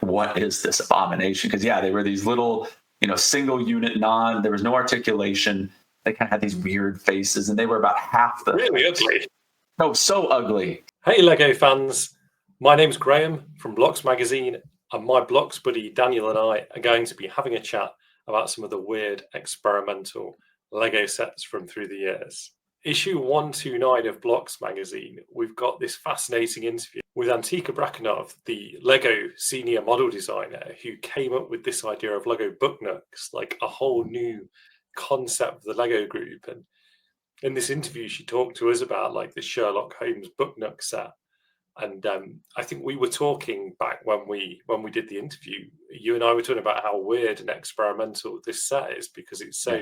what is this abomination? Because yeah, they were these little, single unit there was no articulation. They kind of had these weird faces, and they were about half the really ugly. No, so ugly. Hey Lego fans, my name's Graham from Blocks Magazine, and my Blocks buddy Daniel and I are going to be having a chat about some of the weird experimental Lego sets from through the years. Issue 129 of Blocks Magazine, we've got this fascinating interview with Antika Brakanov, the Lego senior model designer, who came up with this idea of Lego Book Nooks, like a whole new concept of the Lego group. And in this interview, she talked to us about like the Sherlock Holmes Book Nook set. And I think we were talking back when we did the interview, you and I were talking about how weird and experimental this set is because it's so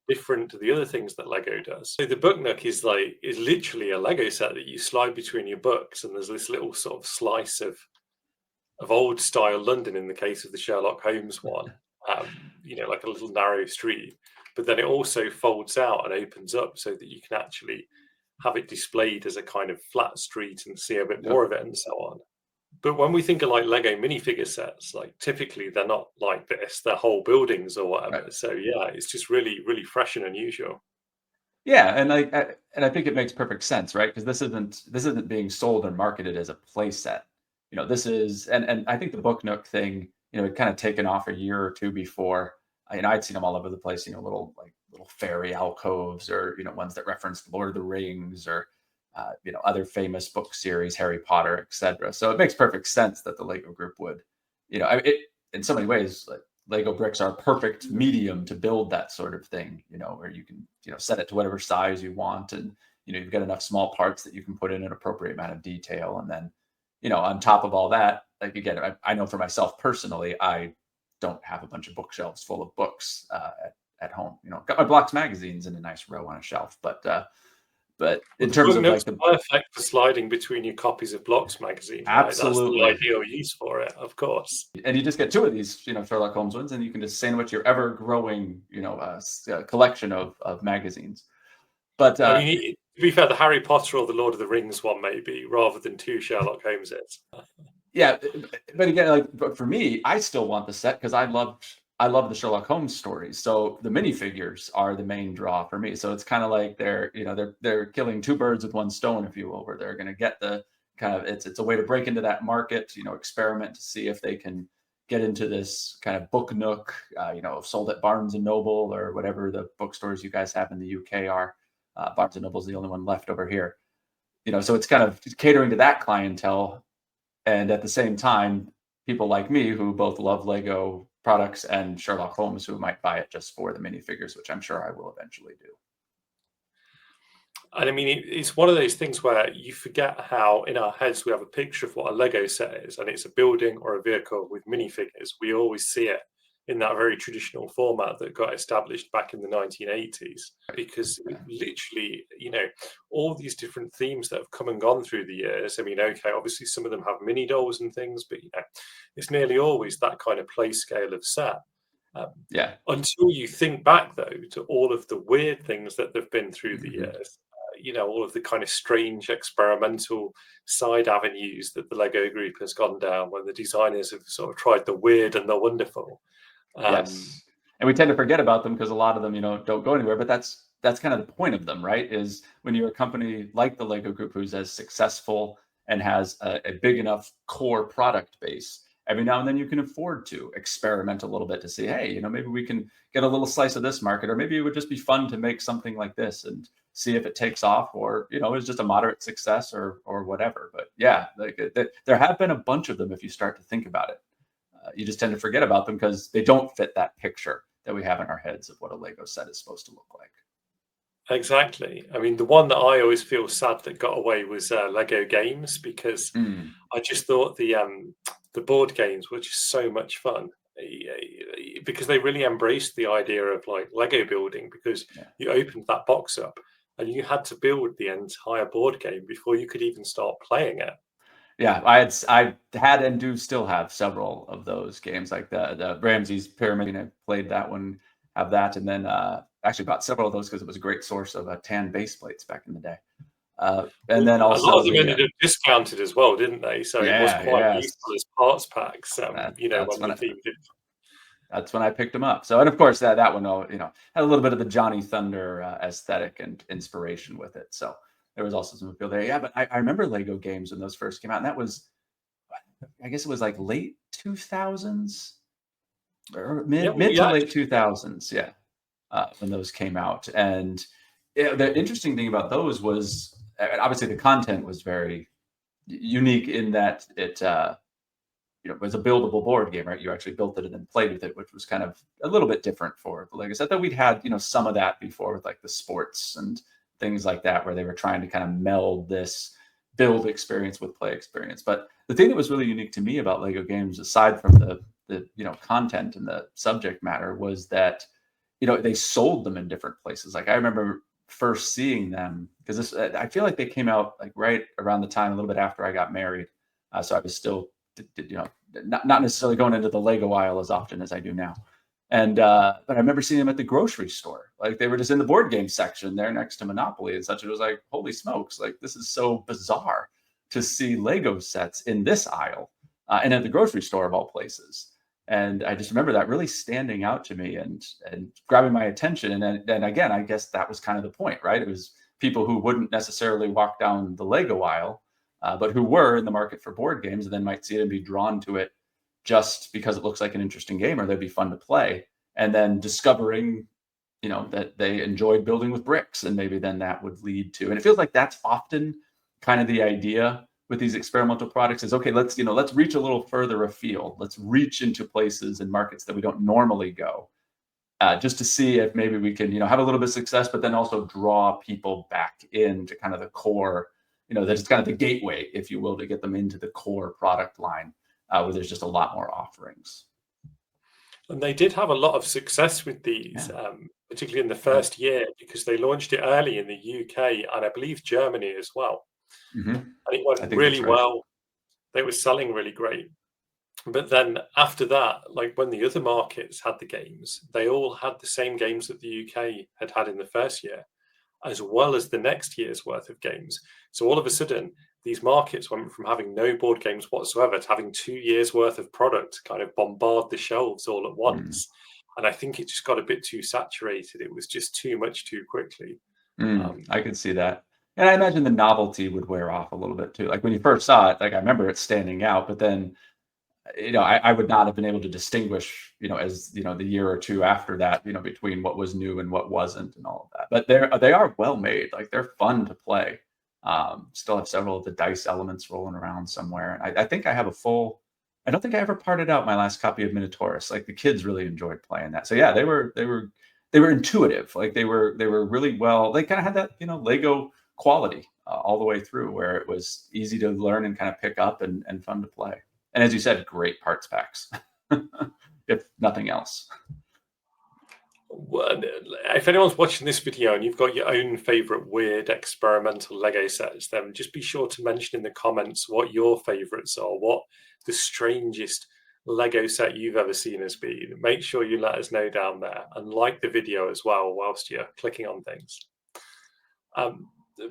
different to the other things that Lego does. So the Book Nook is literally a Lego set that you slide between your books, and there's this little sort of slice of old style London in the case of the Sherlock Holmes one, like a little narrow street. But then it also folds out and opens up so that you can actually have it displayed as a kind of flat street and see a bit more of it and so on. But when we think of like Lego minifigure sets, like typically they're not like this, they're whole buildings or whatever. Right. So yeah, it's just really, really fresh and unusual. Yeah, and I think it makes perfect sense, right? Because this isn't being sold or marketed as a play set. This is, and I think the Book Nook thing, it kind of taken off a year or two before. I'd seen them all over the place, little fairy alcoves or, ones that referenced Lord of the Rings or, other famous book series, Harry Potter, etc. So it makes perfect sense that the Lego group would, in so many ways, like Lego bricks are a perfect medium to build that sort of thing, where you can, set it to whatever size you want. And, you've got enough small parts that you can put in an appropriate amount of detail. And then, on top of all that, like, again, I know for myself personally, I don't have a bunch of bookshelves full of books at home. Got my Blocks magazines in a nice row on a shelf, but in terms of like the perfect for sliding between your copies of Blocks magazine, absolutely, right? That's the ideal use for it, of course. And you just get two of these, Sherlock Holmes ones, and you can just sandwich your ever-growing, collection of magazines. But to be fair, the Harry Potter or the Lord of the Rings one maybe, rather than two Sherlock Holmeses. Yeah, but again, but for me, I still want the set because I love the Sherlock Holmes stories. So the minifigures are the main draw for me. So it's kind of like they're killing two birds with one stone, if you will, where they're going to get the kind of it's a way to break into that market, experiment to see if they can get into this kind of Book Nook, sold at Barnes and Noble or whatever the bookstores you guys have in the UK are. Barnes and Noble's the only one left over here. So it's kind of catering to that clientele. And at the same time, people like me who both love Lego products and Sherlock Holmes who might buy it just for the minifigures, which I'm sure I will eventually do. And I mean, it's one of those things where you forget how in our heads we have a picture of what a Lego set is, and it's a building or a vehicle with minifigures. We always see it in that very traditional format that got established back in the 1980s, because literally, all these different themes that have come and gone through the years. I mean, okay, obviously some of them have mini dolls and things, but it's nearly always that kind of play scale of set. Until you think back though to all of the weird things that they've been through the years, all of the kind of strange experimental side avenues that the Lego group has gone down when the designers have sort of tried the weird and the wonderful. Yes, and we tend to forget about them because a lot of them, don't go anywhere. But that's kind of the point of them, right? Is when you're a company like the Lego Group who's as successful and has a big enough core product base, every now and then you can afford to experiment a little bit to see, hey, maybe we can get a little slice of this market, or maybe it would just be fun to make something like this and see if it takes off, or it's just a moderate success or whatever. But yeah, there have been a bunch of them if you start to think about it. You just tend to forget about them because they don't fit that picture that we have in our heads of what a Lego set is supposed to look like. Exactly. I mean, the one that I always feel sad that got away was Lego games, because I just thought the board games were just so much fun, because they really embraced the idea of like Lego building, because you opened that box up and you had to build the entire board game before you could even start playing it. Yeah, I had and do still have several of those games, like the Ramsey's Pyramid. I played that one, have that, and then actually bought several of those because it was a great source of tan base plates back in the day. And then A lot also of them ended up discounted as well, didn't they? So it was quite yes, useful as parts packs, that's when when the theme did. that's when I picked them up. So, and of course that one, had a little bit of the Johnny Thunder aesthetic and inspiration with it. So there was also some appeal there. Yeah, but I remember Lego games when those first came out, and that was, I guess it was like late 2000s or Yeah, mid to late 2000s. Yeah, when those came out. And the interesting thing about those was obviously the content was very unique in that it it was a buildable board game, right? You actually built it and then played with it, which was kind of a little bit different for the Lego set. Though we'd had some of that before with like the sports and things like that, where they were trying to kind of meld this build experience with play experience. But the thing that was really unique to me about Lego games, aside from the content and the subject matter, was that they sold them in different places. Like I remember first seeing them because this I feel like they came out like right around the time, a little bit after I got married. So I was still not necessarily going into the Lego aisle as often as I do now. And but I remember seeing them at the grocery store. Like they were just in the board game section there next to Monopoly and such. It was like, holy smokes, like this is so bizarre to see Lego sets in this aisle and at the grocery store of all places. And I just remember that really standing out to me and grabbing my attention. And again, I guess that was kind of the point, right? It was people who wouldn't necessarily walk down the Lego aisle, but who were in the market for board games and then might see it and be drawn to it just because it looks like an interesting game or they'd be fun to play. And then discovering, that they enjoyed building with bricks, and maybe then that would lead to, and it feels like that's often kind of the idea with these experimental products is, okay, let's reach a little further afield. Let's reach into places and markets that we don't normally go, just to see if maybe we can, have a little bit of success, but then also draw people back into kind of the core, that is kind of the gateway, if you will, to get them into the core product line, where there's just a lot more offerings. And they did have a lot of success with these, particularly in the first year, because they launched it early in the UK and I believe Germany as well. Mm-hmm. And it went really well. They were selling really great. But then after that, like when the other markets had the games, they all had the same games that the UK had in the first year, as well as the next year's worth of games. So all of a sudden, these markets went from having no board games whatsoever to having 2 years worth of product kind of bombard the shelves all at once. And I think it just got a bit too saturated. It was just too much too quickly. I could see that. And I imagine the novelty would wear off a little bit too. Like when you first saw it, like I remember it standing out, but then, I would not have been able to distinguish, as, the year or two after that, between what was new and what wasn't and all of that. But they are well made. Like they're fun to play. Still have several of the dice elements rolling around somewhere. And I think I have I don't think I ever parted out my last copy of Minotaurus. Like the kids really enjoyed playing that. So yeah, they were intuitive. Like they were really well, they kind of had that, Lego quality all the way through, where it was easy to learn and kind of pick up and fun to play. And as you said, great parts packs, if nothing else. Well, if anyone's watching this video and you've got your own favorite weird experimental Lego sets, then just be sure to mention in the comments what your favorites are, what the strangest Lego set you've ever seen has been. Make sure you let us know down there and like the video as well whilst you're clicking on things.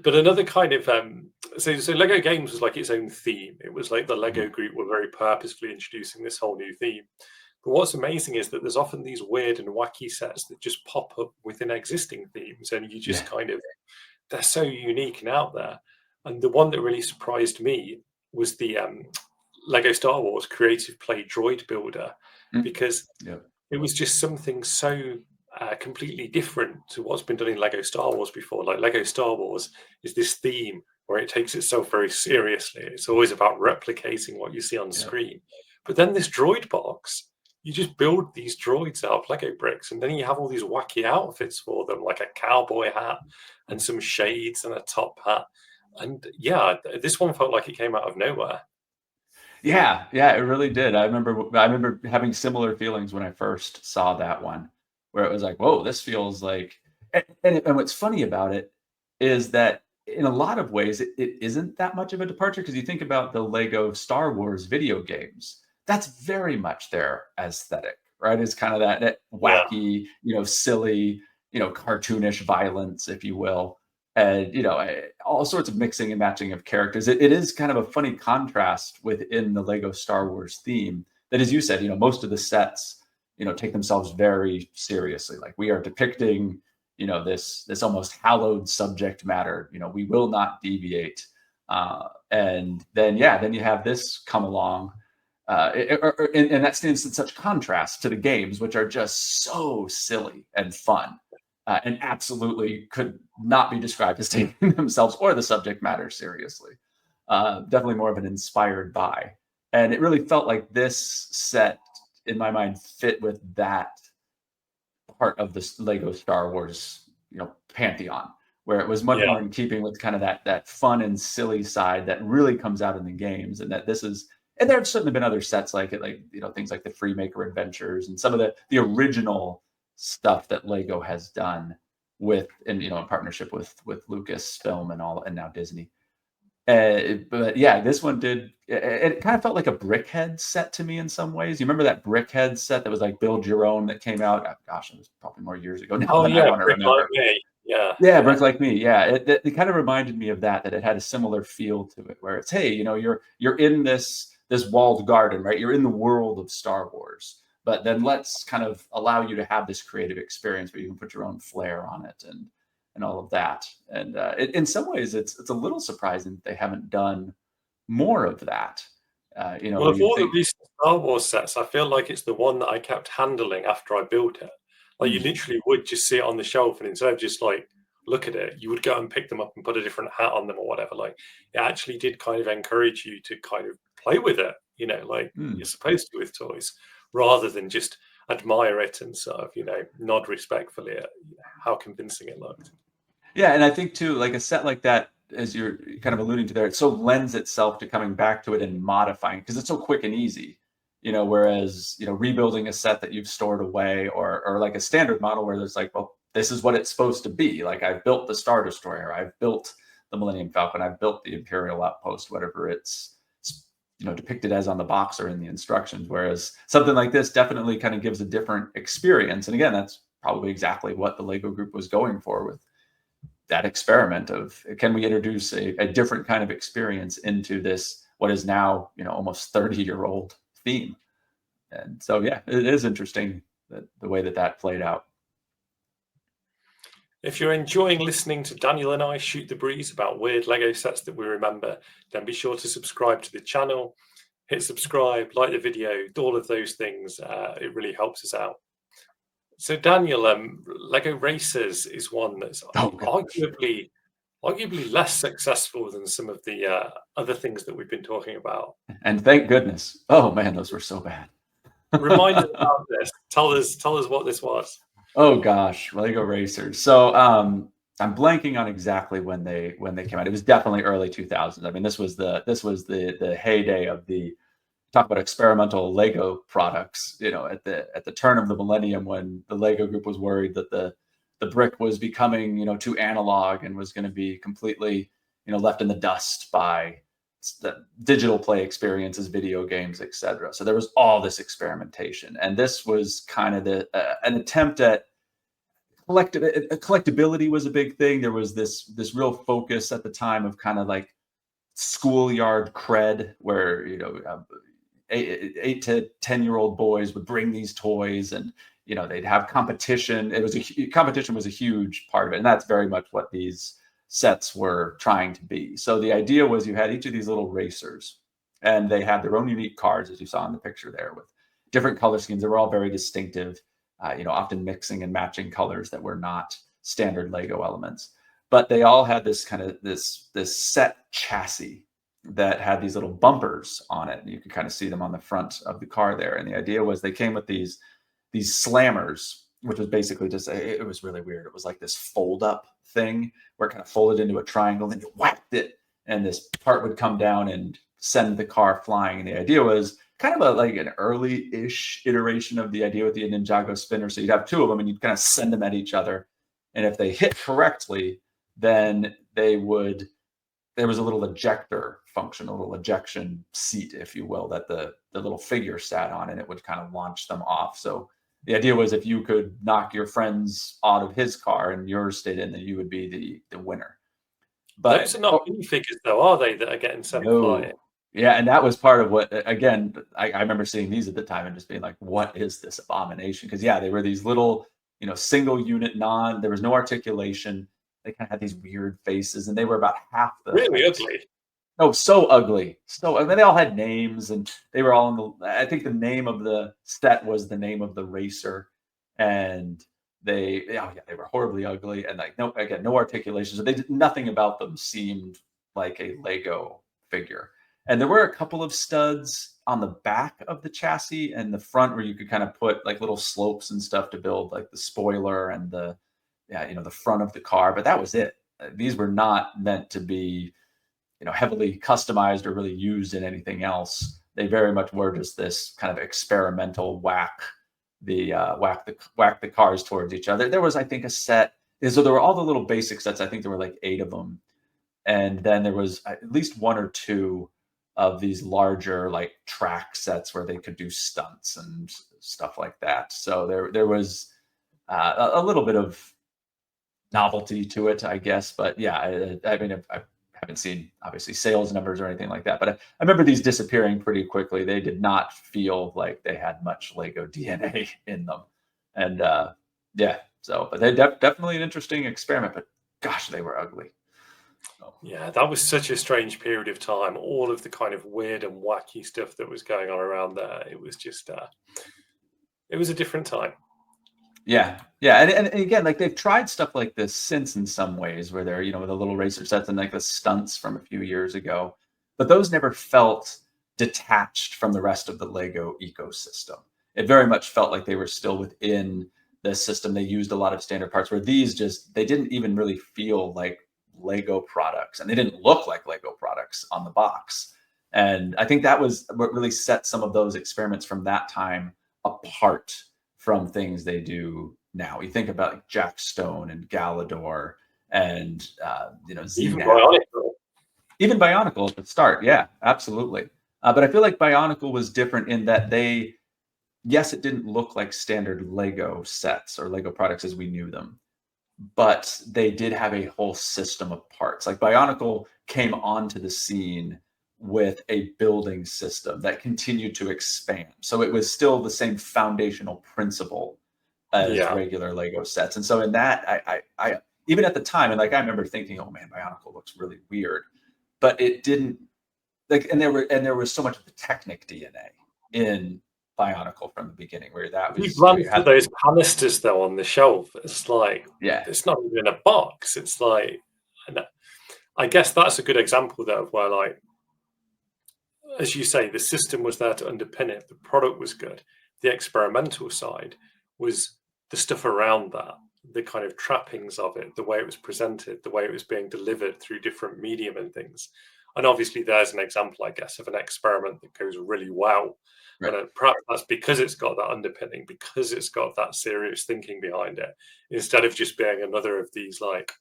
But another kind of so Lego Games was like its own theme. It was like the Lego group were very purposefully introducing this whole new theme. But what's amazing is that there's often these weird and wacky sets that just pop up within existing themes, and you just kind of, they're so unique and out there. And the one that really surprised me was the Lego Star Wars Creative Play Droid Builder, because it was just something so completely different to what's been done in Lego Star Wars before. Like Lego Star Wars is this theme where it takes itself very seriously. It's always about replicating what you see on screen. But then this droid box, you just build these droids out of Lego bricks, and then you have all these wacky outfits for them, like a cowboy hat and some shades and a top hat. And yeah, this one felt like it came out of nowhere. Yeah, it really did. I remember having similar feelings when I first saw that one, where it was like, whoa, this feels like, and what's funny about it is that in a lot of ways, it isn't that much of a departure, because you think about the Lego Star Wars video games, that's very much their aesthetic, right? It's kind of that wacky, silly, cartoonish violence, if you will. and all sorts of mixing and matching of characters. It is kind of a funny contrast within the Lego Star Wars theme that, as you said, most of the sets take themselves very seriously. Like, we are depicting this almost hallowed subject matter. We will not deviate. And then you have this come along, and that stands in such contrast to the games, which are just so silly and fun, and absolutely could not be described as taking themselves or the subject matter seriously. Definitely more of an inspired by, and it really felt like this set, in my mind, fit with that part of the Lego Star Wars, pantheon, where it was much more in keeping with kind of that fun and silly side that really comes out in the games, and that this is. And there have certainly been other sets like it, like things like the Freemaker Adventures and some of the original stuff that Lego has done in partnership with Lucasfilm and now Disney. But yeah, this one did. It kind of felt like a BrickHeadz set to me in some ways. You remember that BrickHeadz set that was like build your own that came out? Oh, gosh, it was probably more years ago now than I want to remember. Like Me. Yeah. Yeah, Brick Like Me. Yeah, it kind of reminded me of that it had a similar feel to it, where it's, hey, you're in this walled garden, right? You're in the world of Star Wars, but then let's kind of allow you to have this creative experience where you can put your own flair on it and all of that. And in some ways, it's a little surprising that they haven't done more of that. Well, of all the recent Star Wars sets, I feel like it's the one that I kept handling after I built it. Like, you literally would just see it on the shelf, and instead of just like look at it, you would go and pick them up and put a different hat on them or whatever. Like, it actually did kind of encourage you to kind of play with it, like you're supposed to with toys, rather than just admire it and sort of, nod respectfully at how convincing it looked. Yeah, and I think too, like a set like that, as you're kind of alluding to there, it so lends itself to coming back to it and modifying, because it's so quick and easy. Whereas rebuilding a set that you've stored away, or like a standard model where there's like, well, this is what it's supposed to be. Like, I've built the Star Destroyer, I've built the Millennium Falcon, I've built the Imperial Outpost, whatever it's depicted as on the box or in the instructions. Whereas something like this definitely kind of gives a different experience. And again, that's probably exactly what the Lego group was going for with that experiment of, can we introduce a different kind of experience into this, what is now, almost 30-year-old theme. And so, yeah, it is interesting that the way that played out. If you're enjoying listening to Daniel and I shoot the breeze about weird Lego sets that we remember, then be sure to subscribe to the channel, hit subscribe, like the video, all of those things. It really helps us out. So, Daniel, Lego Racers is one that's arguably less successful than some of the other things that we've been talking about. And thank goodness. Oh man, those were so bad. Remind us about this. Tell us what this was. Oh gosh, Lego Racers. So I'm blanking on exactly when they came out. It was definitely early 2000s. I mean, this was the heyday of the talk about experimental Lego products. At the turn of the millennium, when the Lego group was worried that the brick was becoming too analog and was going to be completely left in the dust by the digital play experiences, video games, etc. So there was all this experimentation, and this was kind of an attempt at collectability was a big thing. There was this real focus at the time of kind of like schoolyard cred, where 8 to 10-year-old boys would bring these toys, and they'd have competition. Competition was a huge part of it, and that's very much what these sets were trying to be. So the idea was, you had each of these little racers, and they had their own unique cars, as you saw in the picture there, with different color schemes. They were all very distinctive, often mixing and matching colors that were not standard Lego elements. But they all had this kind of this set chassis that had these little bumpers on it, and you could kind of see them on the front of the car there. And the idea was, they came with these slammers, which was basically just, it was really weird. It was like this fold up thing where it kind of folded into a triangle, then you whacked it, and this part would come down and send the car flying. And the idea was kind of like an early-ish iteration of the idea with the Ninjago spinner. So you'd have two of them, and you'd kind of send them at each other. And if they hit correctly, then there was a little ejector function, a little ejection seat, if you will, that the little figure sat on, and it would kind of launch them off. So the idea was, if you could knock your friends out of his car and yours stayed in, then you would be the winner. Those But are not minifigures, though, are they? That are getting sent flying. no. Yeah, and that was part of what again, I remember seeing these at the time and just being like, "What is this abomination?" Because yeah, they were these little, single unit there was no articulation. They kind of had these weird faces, and they were about half the Really height. ugly. Oh, so ugly. So I mean, they all had names, and they were all in the. I think the name of the set was the name of the racer, and they were horribly ugly, and like no, again, no articulation. So nothing about them seemed like a Lego figure. And there were a couple of studs on the back of the chassis and the front where you could kind of put like little slopes and stuff to build like the spoiler and the front of the car, but that was it. These were not meant to be heavily customized or really used in anything else. They very much were just this kind of experimental whack the cars towards each other. There was, I think, a set. So there were all the little basic sets. I think there were like 8 of them, and then there was at least 1 or 2 of these larger like track sets where they could do stunts and stuff like that. So there was a little bit of novelty to it, I guess. But yeah, I mean, I haven't seen obviously sales numbers or anything like that. But I remember these disappearing pretty quickly. They did not feel like they had much Lego DNA in them, and yeah. So, but they definitely an interesting experiment. But gosh, they were ugly. So. Yeah, that was such a strange period of time. All of the kind of weird and wacky stuff that was going on around there. It was just, it was a different time. Yeah, yeah, and again, like they've tried stuff like this since in some ways, where they're with the little racer sets and like the stunts from a few years ago, but those never felt detached from the rest of the Lego ecosystem. It very much felt like they were still within the system. They used a lot of standard parts, where these they didn't even really feel like Lego products, and they didn't look like Lego products on the box. And I think that was what really set some of those experiments from that time apart from things they do now. You think about like Jack Stone and Galador and Even Xenad. Bionicle. Even Bionicle at the start, yeah, absolutely. But I feel like Bionicle was different in that yes, it didn't look like standard Lego sets or Lego products as we knew them, but they did have a whole system of parts. Like Bionicle came onto the scene with a building system that continued to expand. So it was still the same foundational principle as regular Lego sets. And so in that, I even at the time, and like I remember thinking, oh man, Bionicle looks really weird, but it didn't and there was so much of the Technic DNA in Bionicle from the beginning, where that was you run through those canisters though on the shelf. It's like, yeah, it's not even a box. It's like, I guess that's a good example though of where, like, as you say, the system was there to underpin it. The product was good. The experimental side was the stuff around that, the kind of trappings of it, the way it was presented, the way it was being delivered through different medium and things. And obviously there's an example, I guess, of an experiment that goes really well. Right. And perhaps that's because it's got that underpinning, because it's got that serious thinking behind it, instead of just being another of these, like,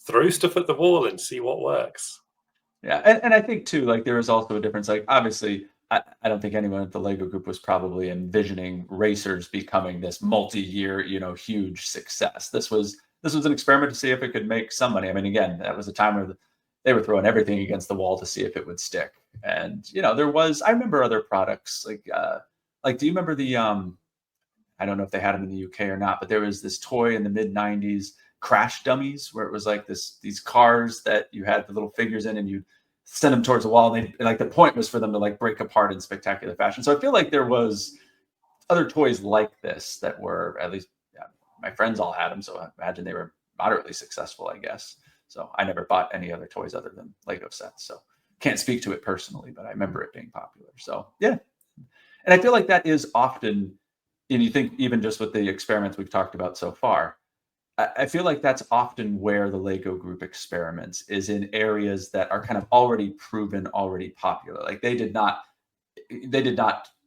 throw stuff at the wall and see what works. Yeah, and I think too, like there is also a difference. Like obviously, I don't think anyone at the Lego Group was probably envisioning racers becoming this multi-year, huge success. This was an experiment to see if it could make some money. I mean, again, that was a time where they were throwing everything against the wall to see if it would stick. And there was, I remember other products like do you remember the I don't know if they had them in the UK or not, but there was this toy in the mid '90s, Crash Dummies, where it was like these cars that you had the little figures in, and you send them towards the wall. And like the point was for them to like break apart in spectacular fashion. So I feel like there was other toys like this that were, at least my friends all had them. So I imagine they were moderately successful, I guess. So I never bought any other toys other than Lego sets. So can't speak to it personally, but I remember it being popular. So yeah. And I feel like that is often, and you think even just with the experiments we've talked about so far, I feel like that's often where the Lego Group experiments, is in areas that are kind of already proven, already popular. Like they did not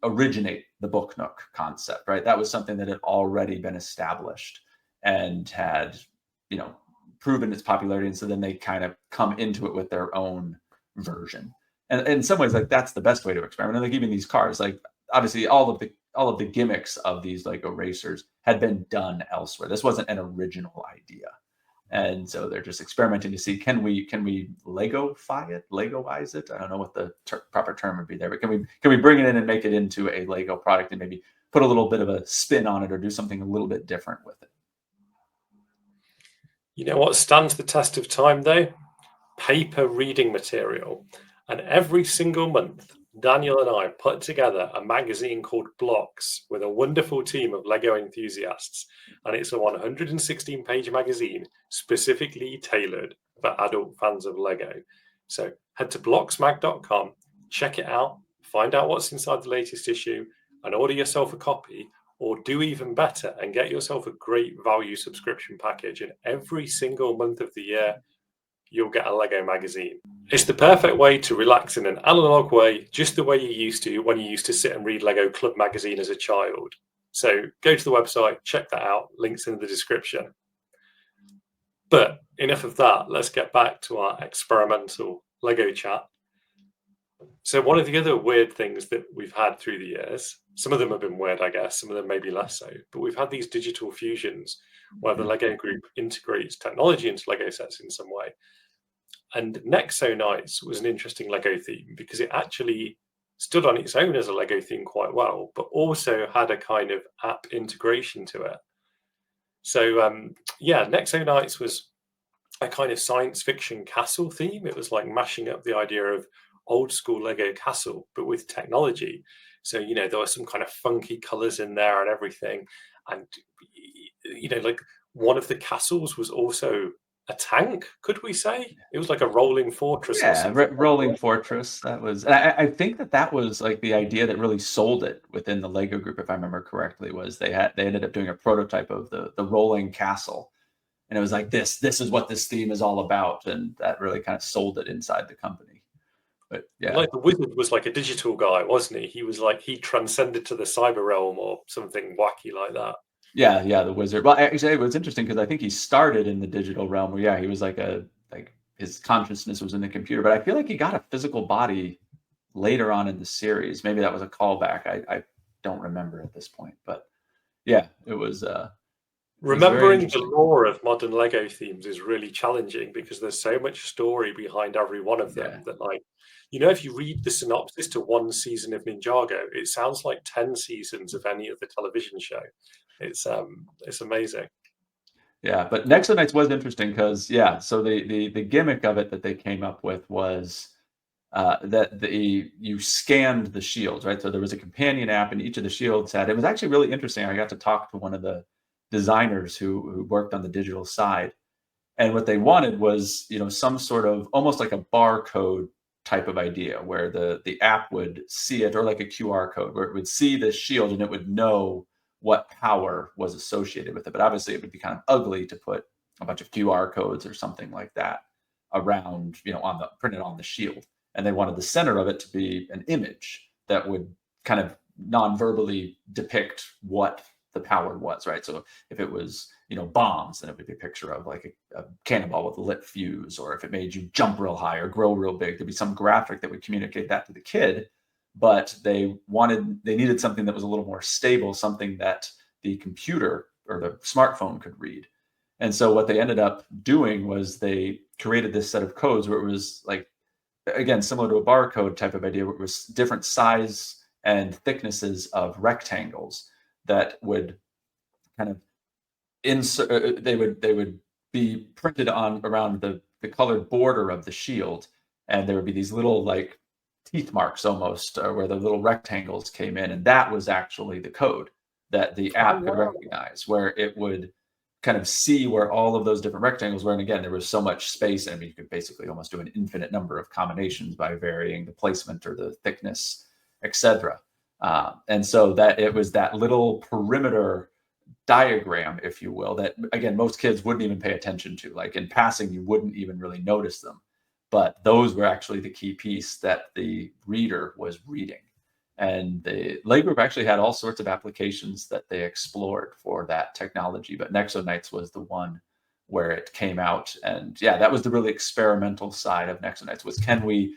originate the Book Nook concept, right? That was something that had already been established and had, proven its popularity. And so then they kind of come into it with their own version. And in some ways, like that's the best way to experiment. And like even these cars, like obviously all of the gimmicks of these Lego racers had been done elsewhere. This wasn't an original idea. And so they're just experimenting to see, can we Legoize it? I don't know what the proper term would be there, but can we bring it in and make it into a Lego product and maybe put a little bit of a spin on it or do something a little bit different with it? You know what stands the test of time though? Paper reading material. And every single month, Daniel and I put together a magazine called Blocks with a wonderful team of Lego enthusiasts. And it's a 116-page magazine specifically tailored for adult fans of Lego. So head to blocksmag.com, check it out, find out what's inside the latest issue, and order yourself a copy, or do even better and get yourself a great value subscription package. And every single month of the year, you'll get a Lego magazine. It's the perfect way to relax in an analog way, just the way you used to when you used to sit and read Lego Club magazine as a child. So go to the website, check that out, links in the description. But enough of that, let's get back to our experimental Lego chat. So one of the other weird things that we've had through the years, some of them have been weird, I guess, some of them maybe less so, but we've had these digital fusions where the Lego group integrates technology into Lego sets in some way. And NEXO Knights was an interesting Lego theme because it actually stood on its own as a Lego theme quite well, but also had a kind of app integration to it. So yeah, NEXO Knights was a kind of science fiction castle theme. It was like mashing up the idea of old school Lego castle, but with technology. So, you know, there were some kind of funky colors in there and everything. And, you know, like one of the castles was also a tank, could we say? It was like a rolling fortress. Yeah, rolling fortress. That was, I think that was like the idea that really sold it within the Lego group, if I remember correctly, was they ended up doing a prototype of the rolling castle. And it was like, this is what this theme is all about. And that really kind of sold it inside the company. But yeah, like the wizard was like a digital guy, wasn't he? He was like, he transcended to the cyber realm or something wacky like that. Yeah, the wizard. Well, actually, it was interesting because I think he started in the digital realm where, yeah, he was like his consciousness was in the computer, but I feel like he got a physical body later on in the series. Maybe that was a callback. I don't remember at this point, but yeah, it was. Remembering the lore of modern Lego themes is really challenging because there's so much story behind every one of them that, like, you know, if you read the synopsis to one season of Ninjago, it sounds like 10 seasons of any other television show. It's amazing. Yeah, but NEXO Knights was interesting because, yeah, so the gimmick of it that they came up with was that you scanned the shields, right? So there was a companion app, and each of the shields had. It was actually really interesting. I got to talk to one of the designers who worked on the digital side, and what they wanted was, you know, some sort of almost like a barcode type of idea where the app would see it, or like a QR code where it would see the shield and it would know what power was associated with it. But obviously it would be kind of ugly to put a bunch of QR codes or something like that around, you know, printed on the shield. And they wanted the center of it to be an image that would kind of non-verbally depict what the power was, right? So if it was, you know, bombs, then it would be a picture of like a cannonball with a lit fuse, or if it made you jump real high or grow real big, there'd be some graphic that would communicate that to the kid. But they needed something that was a little more stable, something that the computer or the smartphone could read. And so what they ended up doing was they created this set of codes where it was like, again, similar to a barcode type of idea, where it was different size and thicknesses of rectangles that would kind of insert, they would be printed on around the colored border of the shield. And there would be these little like teeth marks almost, where the little rectangles came in. And that was actually the code that the app could recognize, where it would kind of see where all of those different rectangles were. And again, there was so much space. I mean, you could basically almost do an infinite number of combinations by varying the placement or the thickness, etc. And so that it was that little perimeter diagram, if you will, that again, most kids wouldn't even pay attention to. Like in passing, you wouldn't even really notice them. But those were actually the key piece that the reader was reading. And the Lego group actually had all sorts of applications that they explored for that technology. But NEXO Knights was the one where it came out. And yeah, that was the really experimental side of NEXO Knights, was can we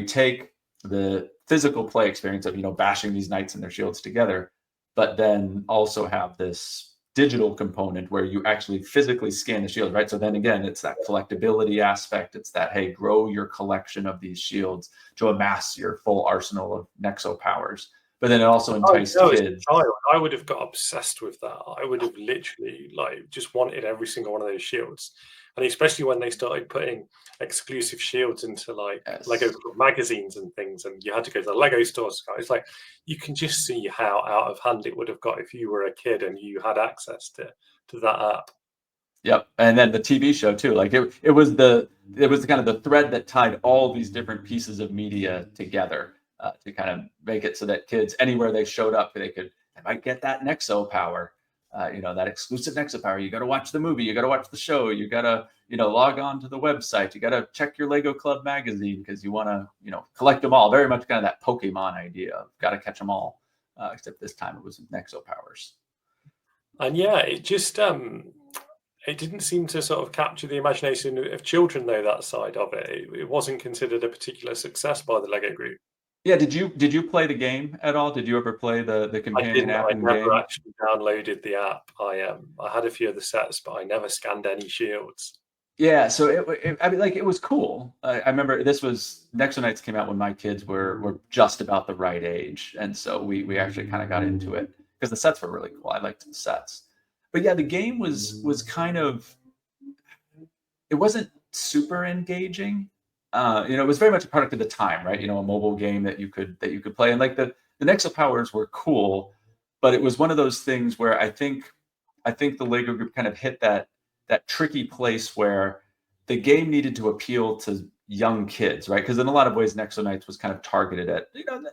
take the physical play experience of, you know, bashing these knights and their shields together, but then also have this digital component where you actually physically scan the shield, right? So then again, it's that collectability aspect. It's that, hey, grow your collection of these shields to amass your full arsenal of Nexo powers. But then it also enticed As a kids. child, I would have got obsessed with that. I would have literally like just wanted every single one of those shields, and especially when they started putting exclusive shields into like Lego Yes. magazines and things, and you had to go to the Lego stores. It's like you can just see how out of hand it would have got if you were a kid and you had access to that app. Yep. And then the TV show too. Like it was the kind of the thread that tied all these different pieces of media together to kind of make it so that kids anywhere they showed up, they might get that Nexo power, that exclusive Nexo power. You got to watch the movie, you got to watch the show, you got to log on to the website, you got to check your Lego Club magazine because you want to collect them all. Very much kind of that Pokemon idea of got to catch them all, except this time it was Nexo powers. And yeah, it just it didn't seem to sort of capture the imagination of children, though, that side of it. It wasn't considered a particular success by the Lego group. Yeah, did you play the game at all? Did you ever play the companion app I in never game? actually downloaded the app. I had a few of the sets, but I never scanned any shields. Yeah, so it was cool. I remember Nexo Knights came out when my kids were just about the right age, and so we actually kind of got into it because the sets were really cool. I liked the sets, but yeah, the game was kind of, it wasn't super engaging. It was very much a product of the time, right? A mobile game that you could play, and like the Nexo powers were cool, but it was one of those things where I think the Lego group kind of hit that tricky place where the game needed to appeal to young kids, right? Because in a lot of ways, Nexo Knights was kind of targeted at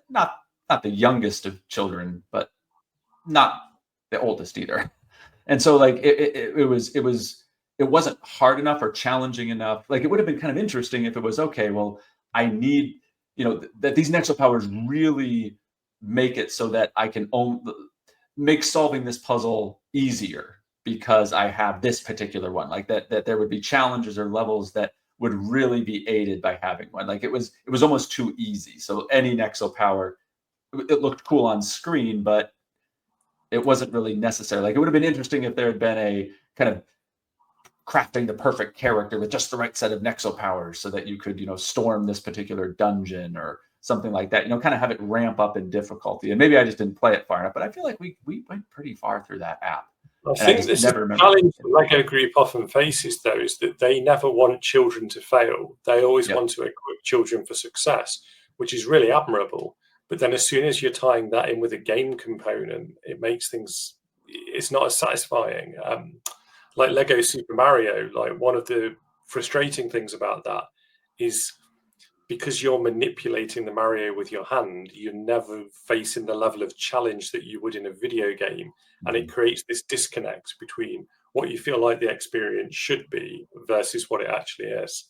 not the youngest of children, but not the oldest either. And so like it wasn't hard enough or challenging enough. Like it would have been kind of interesting if it was okay. Well, I need that these Nexo powers really make it so that I can make solving this puzzle easier because I have this particular one. Like that there would be challenges or levels that would really be aided by having one. Like it was almost too easy. So any Nexo power, it looked cool on screen, but it wasn't really necessary. Like it would have been interesting if there had been a kind of crafting the perfect character with just the right set of Nexo powers so that you could, storm this particular dungeon or something like that, kind of have it ramp up in difficulty. And maybe I just didn't play it far enough, but I feel like we went pretty far through that app. I think this is the challenge the Lego group often faces, though, is that they never want children to fail. They always want to equip children for success, which is really admirable. But then as soon as you're tying that in with a game component, it makes things, it's not as satisfying. Like Lego Super Mario, like one of the frustrating things about that is because you're manipulating the Mario with your hand, you're never facing the level of challenge that you would in a video game. And it creates this disconnect between what you feel like the experience should be versus what it actually is.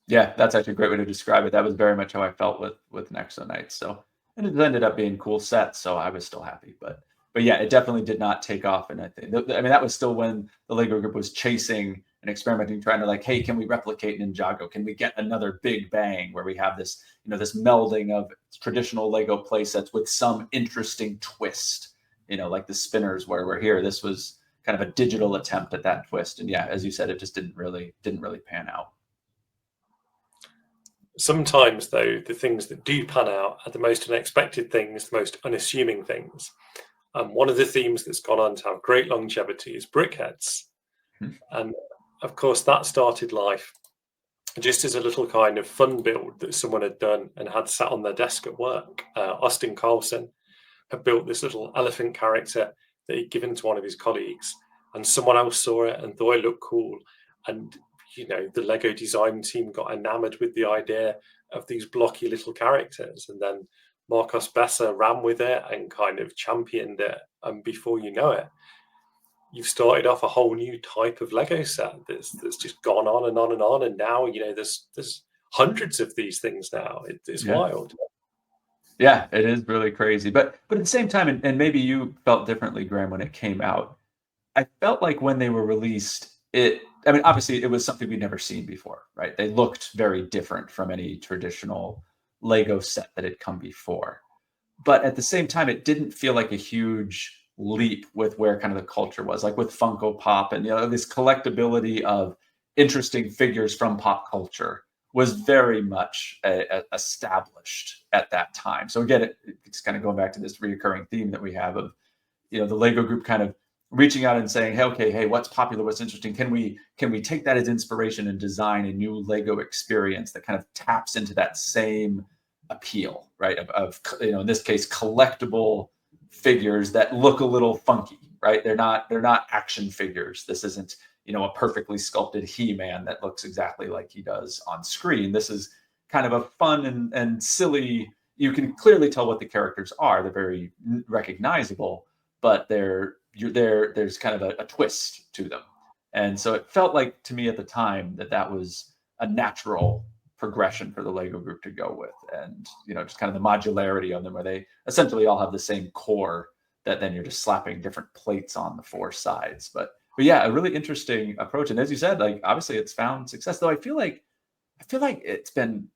Yeah, that's actually a great way to describe it. That was very much how I felt with Nexo Knights. So, and it ended up being cool sets, so I was still happy. But yeah, it definitely did not take off. And I mean, that was still when the Lego group was chasing and experimenting, trying to like, hey, can we replicate Ninjago? Can we get another big bang where we have this, this melding of traditional Lego play sets with some interesting twist, like the spinners where we're here. This was kind of a digital attempt at that twist. And yeah, as you said, it just didn't really pan out. Sometimes, though, the things that do pan out are the most unexpected things, the most unassuming things. One of the themes that's gone on to have great longevity is BrickHeadz. And of course, that started life just as a little kind of fun build that someone had done and had sat on their desk at work. Austin Carlson had built this little elephant character that he'd given to one of his colleagues, and someone else saw it and thought it looked cool. And the Lego design team got enamored with the idea of these blocky little characters. And then Marcos Besser ran with it and kind of championed it. And before you know it, you've started off a whole new type of Lego set that's just gone on and on and on. And now, there's hundreds of these things now. It's wild. Yeah, it is really crazy. But at the same time, and maybe you felt differently, Graham, when it came out, I felt like when they were released, obviously it was something we'd never seen before, right? They looked very different from any traditional Lego set that had come before. But at the same time, it didn't feel like a huge leap with where kind of the culture was, like with Funko Pop, and this collectability of interesting figures from pop culture was very much established at that time. So again, it's kind of going back to this reoccurring theme that we have of the Lego group kind of reaching out and saying, hey, okay, hey, what's popular, what's interesting? Can we take that as inspiration and design a new Lego experience that kind of taps into that same appeal, right? Of in this case, collectible figures that look a little funky, right? They're not action figures. This isn't a perfectly sculpted He-Man that looks exactly like he does on screen. This is kind of a fun and silly. You can clearly tell what the characters are. They're very recognizable, but there's kind of a twist to them. And so it felt like to me at the time that was a natural progression for the Lego group to go with. And, just kind of the modularity of them, where they essentially all have the same core that then you're just slapping different plates on the four sides. But yeah, a really interesting approach. And as you said, like, obviously it's found success, though I feel like it's been,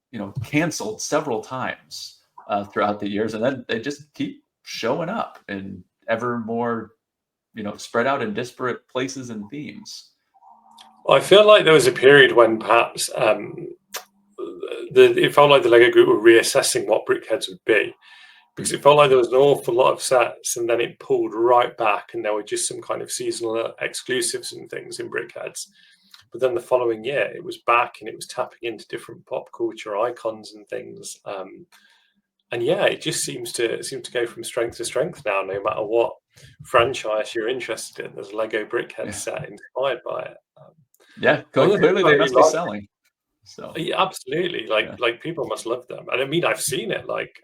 canceled several times throughout the years. And then they just keep showing up in ever more, spread out in disparate places and themes. I feel like there was a period when perhaps it felt like the Lego group were reassessing what BrickHeadz would be, because it felt like there was an awful lot of sets, and then it pulled right back, and there were just some kind of seasonal exclusives and things in BrickHeadz. But then the following year, it was back, and it was tapping into different pop culture icons and things. And yeah, it just seems to go from strength to strength now. No matter what franchise you're interested in, there's a Lego BrickHeadz set inspired by it. Clearly they must be selling. So yeah, absolutely, like people must love them. And I mean, I've seen it like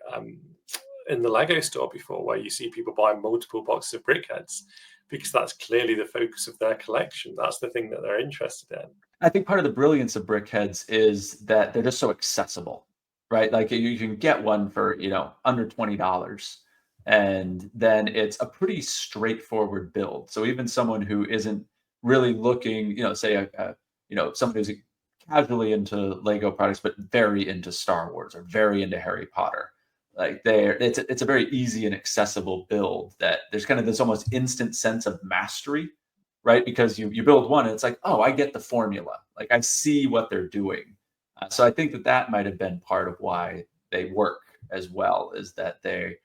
in the Lego store before, where you see people buying multiple boxes of BrickHeadz, because that's clearly the focus of their collection. That's the thing that they're interested in. I think part of the brilliance of BrickHeadz is that they're just so accessible, right? Like you can get one for under $20, and then it's a pretty straightforward build. So even someone who isn't really looking, say someone who's casually into Lego products but very into Star Wars or very into Harry Potter, like it's a very easy and accessible build that there's kind of this almost instant sense of mastery, right? Because you build one and it's like, oh, I get the formula, like I see what they're doing. So I think that might have been part of why they work as well, is that they're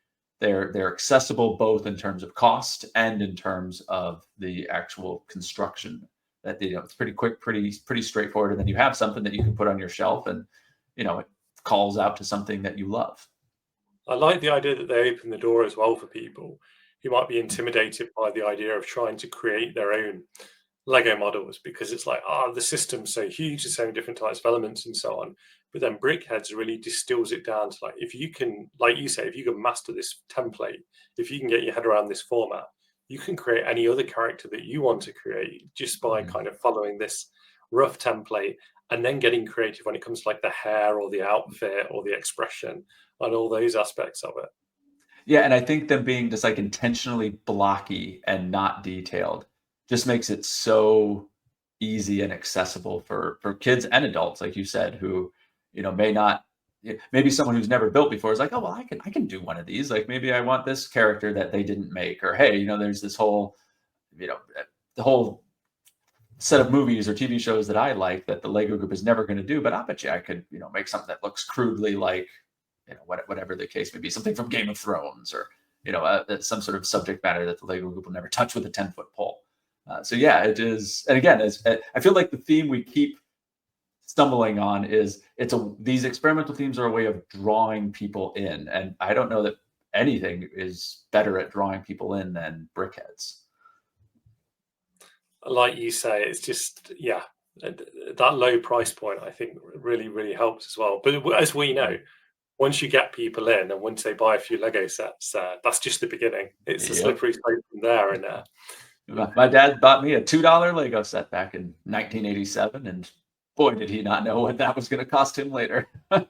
accessible both in terms of cost and in terms of the actual construction. That it's pretty quick, pretty straightforward, and then you have something that you can put on your shelf, and it calls out to something that you love. I like the idea that they open the door as well for people who might be intimidated by the idea of trying to create their own Lego models, because it's like, the system's so huge, there's so many different types of elements and so on. But then BrickHeadz really distills it down to, like, if you can, like you say, if you can master this template, if you can get your head around this format, you can create any other character that you want to create just by kind of following this rough template, and then getting creative when it comes to like the hair or the outfit or the expression and all those aspects of it. Yeah, and I think them being just like intentionally blocky and not detailed just makes it so easy and accessible for kids and adults, like you said, who may not, maybe someone who's never built before is like, oh well, I can do one of these. Like maybe I want this character that they didn't make, or hey, there's this whole, the whole set of movies or TV shows that I like that the Lego group is never going to do, but I bet you I could, make something that looks crudely like, whatever the case may be, something from Game of Thrones, or some sort of subject matter that the Lego group will never touch with a 10-foot pole. So yeah, it is. And again, I feel like the theme we keep stumbling on is these experimental themes are a way of drawing people in, and I don't know that anything is better at drawing people in than BrickHeadz. Like you say, it's just that low price point, I think, really helps as well. But as we know, once you get people in and once they buy a few Lego sets, that's just the beginning. It's a slippery slope from there. And my dad bought me a $2 Lego set back in 1987, and boy, did he not know what that was going to cost him later. So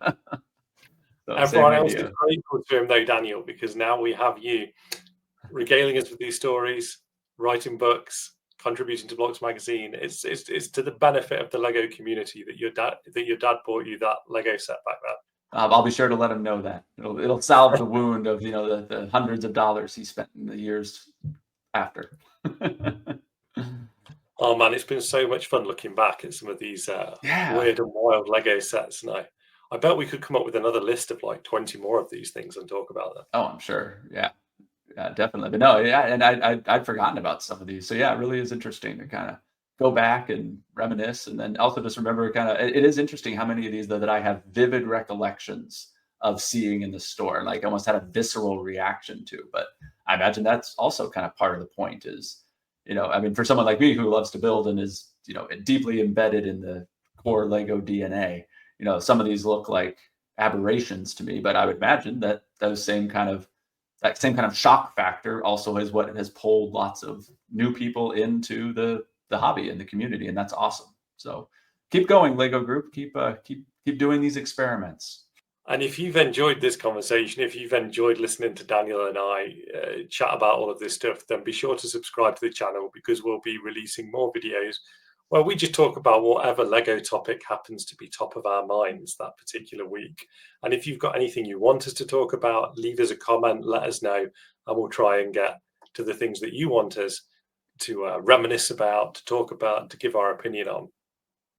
everyone else is grateful to him, though, Daniel, because now we have you regaling us with these stories, writing books, contributing to Blocks magazine. It's to the benefit of the Lego community that your dad bought you that Lego set back then. I'll be sure to let him know that it'll salve the wound of the hundreds of dollars he spent in the years after. Oh man, it's been so much fun looking back at some of these Yeah. weird and wild Lego sets, and I bet we could come up with another list of like 20 more of these things and talk about them. Oh, I'm sure. Yeah. Yeah, definitely. But no, yeah, and I'd forgotten about some of these. So yeah, it really is interesting to kind of go back and reminisce, and then also just remember kind of. It is interesting how many of these though that I have vivid recollections of seeing in the store, and like almost had a visceral reaction to. But I imagine that's also kind of part of the point. Is I mean, for someone like me who loves to build and is deeply embedded in the core Lego DNA, some of these look like aberrations to me, but I would imagine that that same kind of shock factor also is what has pulled lots of new people into the hobby and the community, and that's awesome. So keep going, Lego Group. Keep doing these experiments. And if you've enjoyed this conversation, if you've enjoyed listening to Daniel and I chat about all of this stuff, then be sure to subscribe to the channel, because we'll be releasing more videos where we just talk about whatever Lego topic happens to be top of our minds that particular week. And if you've got anything you want us to talk about, leave us a comment, let us know, and we'll try and get to the things that you want us to reminisce about, to talk about, to give our opinion on.